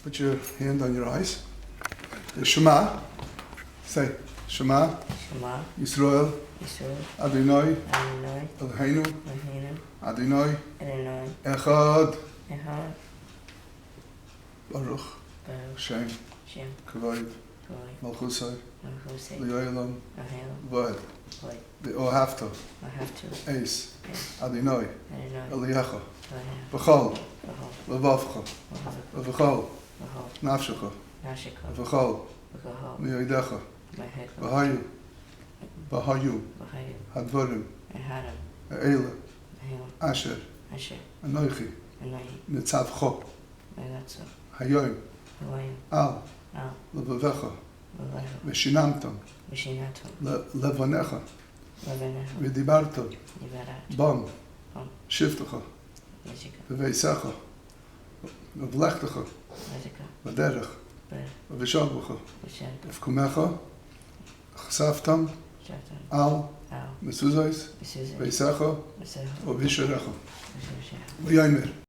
Put your hand on your eyes. Shema. Say, Shema. Shema Yisrael. Yisrael Adonai. Adonai Eloheinu. Eloheinu Adonai. Adonai Echad. Echad Baruch. Baruch Shem. Shem Kavod. Koi Malchusai. Malchusei Li'olam. Ahel Vad. Koi The Ohavta. Ahavtu Ace. Es Adonai. Adonai Eliecha. Elohim B'chol. Bahol Levavcha. Bahol V'chol. Bahol Nafshecha. Nashiko V'chol. Bahol Mi'odecha. Maheko V'hayu. V'hayu. Bahayu Hadvarim. Ehadam Eila. Ahel Asher. Asher Anoichi. Anai Nitzavcho. Megatsu Hayoim. Hawaii Al. Al Levavecha. Vavahu V'shinamtam. Vishinatum Levanecha. Vavenehu V'dibartam. Nivarat Bam. Bam. Shiftecha. Vizika V'veisecha. V'vlechtecha. Vizika V'derech. Ber V'vishavlecha. Vishantu V'kumecha. Chsaftam. Shatan Al. Al Mesuzais. Visuzi V'eisecha. Visehu V'visharecha. Vishusha V'yomer.